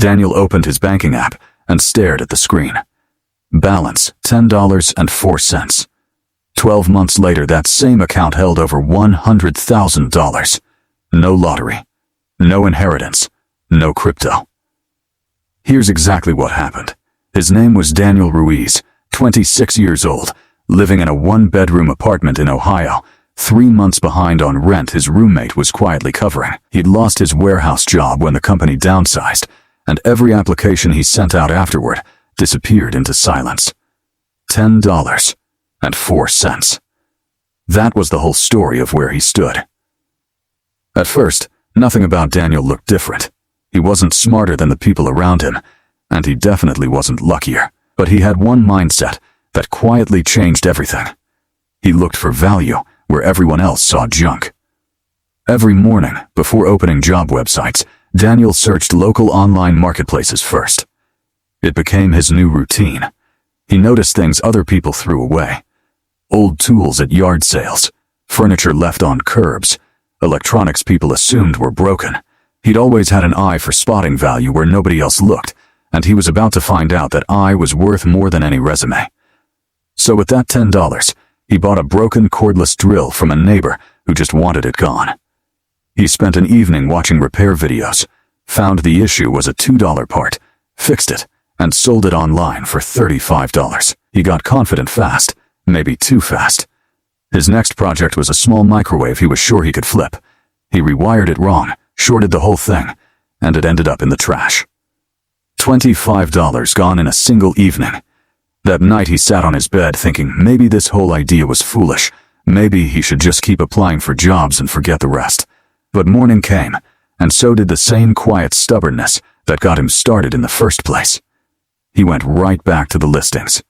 Daniel opened his banking app and stared at the screen. Balance, $10.04. 12 months later, that same account held over $100,000. No lottery, no inheritance, no crypto. Here's exactly what happened. His name was Daniel Ruiz, 26 years old, living in a one-bedroom apartment in Ohio. 3 months behind on rent his roommate was quietly covering. He'd lost his warehouse job when the company downsized, and every application he sent out afterward disappeared into silence. $10.04. That was the whole story of where he stood. At first, nothing about Daniel looked different. He wasn't smarter than the people around him, and he definitely wasn't luckier. But he had one mindset that quietly changed everything. He looked for value where everyone else saw junk. Every morning, before opening job websites, Daniel searched local online marketplaces first. It became his new routine. He noticed things other people threw away. Old tools at yard sales, furniture left on curbs, electronics people assumed were broken. He'd always had an eye for spotting value where nobody else looked, and he was about to find out that eye was worth more than any resume. So with that $10, he bought a broken cordless drill from a neighbor who just wanted it gone. He spent an evening watching repair videos, found the issue was a $2 part, fixed it, and sold it online for $35. He got confident fast, maybe too fast. His next project was a small microwave he was sure he could flip. He rewired it wrong, shorted the whole thing, and it ended up in the trash. $25 gone in a single evening. That night he sat on his bed thinking maybe this whole idea was foolish. Maybe he should just keep applying for jobs and forget the rest. But morning came, and so did the same quiet stubbornness that got him started in the first place. He went right back to the listings.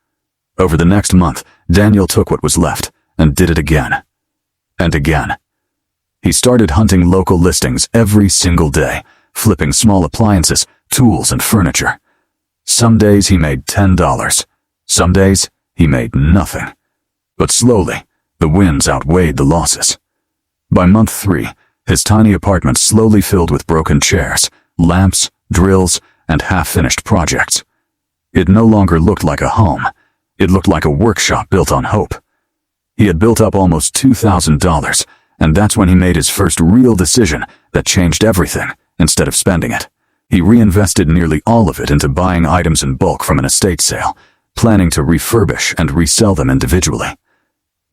Over the next month, Daniel took what was left and did it again. And again. He started hunting local listings every single day, flipping small appliances, tools, and furniture. Some days he made $10. Some days he made nothing. But slowly, the wins outweighed the losses. By month 3, his tiny apartment slowly filled with broken chairs, lamps, drills, and half-finished projects. It no longer looked like a home. It looked like a workshop built on hope. He had built up almost $2,000, and that's when he made his first real decision that changed everything instead of spending it. He reinvested nearly all of it into buying items in bulk from an estate sale, planning to refurbish and resell them individually.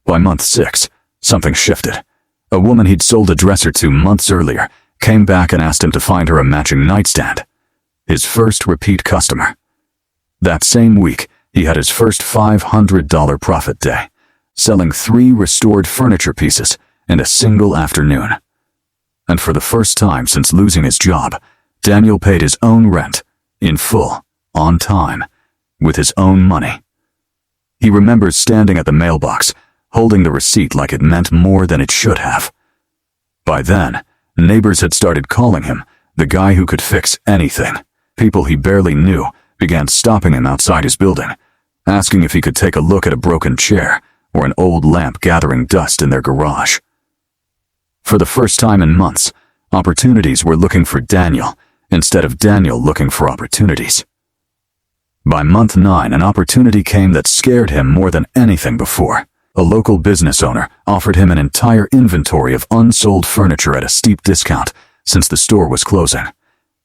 By month 6, something shifted. A woman he'd sold a dresser to months earlier came back and asked him to find her a matching nightstand. His first repeat customer. That same week, he had his first $500 profit day, selling 3 restored furniture pieces in a single afternoon. And for the first time since losing his job, Daniel paid his own rent, in full, on time, with his own money. He remembers standing at the mailbox, holding the receipt like it meant more than it should have. By then, neighbors had started calling him the guy who could fix anything. People he barely knew began stopping him outside his building, asking if he could take a look at a broken chair or an old lamp gathering dust in their garage. For the first time in months, opportunities were looking for Daniel instead of Daniel looking for opportunities. By month 9, an opportunity came that scared him more than anything before. A local business owner offered him an entire inventory of unsold furniture at a steep discount since the store was closing.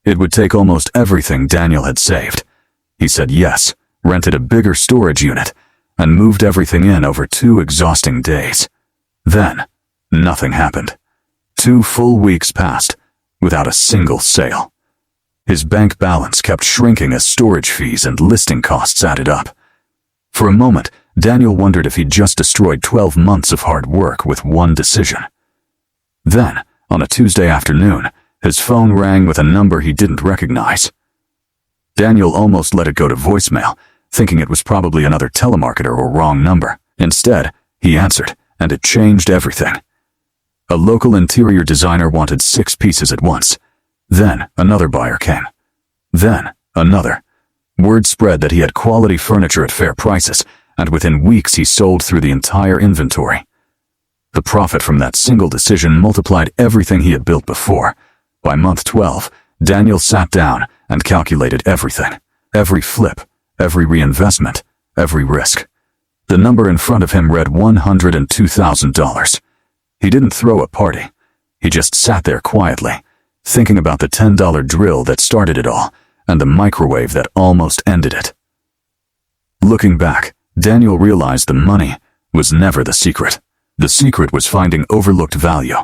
It would take almost everything Daniel had saved. He said yes, rented a bigger storage unit, and moved everything in over 2 exhausting days. Then, nothing happened. 2 full weeks passed without a single sale. His bank balance kept shrinking as storage fees and listing costs added up. For a moment, Daniel wondered if he'd just destroyed 12 months of hard work with one decision. Then, on a Tuesday afternoon, his phone rang with a number he didn't recognize. Daniel almost let it go to voicemail, thinking it was probably another telemarketer or wrong number. Instead, he answered, and it changed everything. A local interior designer wanted 6 pieces at once. Then, another buyer came. Then, another. Word spread that he had quality furniture at fair prices, and within weeks he sold through the entire inventory. The profit from that single decision multiplied everything he had built before. By month 12, Daniel sat down and calculated everything. Every flip, every reinvestment, every risk. The number in front of him read $102,000. He didn't throw a party. He just sat there quietly, thinking about the $10 drill that started it all and the microwave that almost ended it. Looking back, Daniel realized the money was never the secret. The secret was finding overlooked value,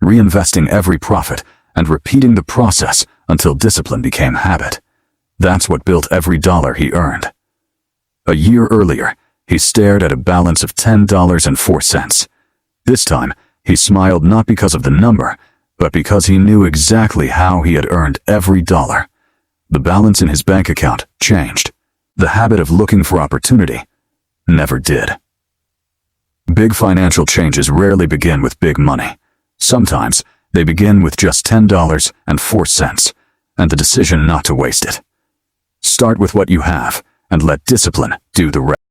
reinvesting every profit, and repeating the process until discipline became habit. That's what built every dollar he earned. A year earlier, he stared at a balance of $10.04. This time, he smiled not because of the number, but because he knew exactly how he had earned every dollar. The balance in his bank account changed. The habit of looking for opportunity never did. Big financial changes rarely begin with big money. Sometimes they begin with just $10.04 and the decision not to waste it. Start with what you have and let discipline do the rest.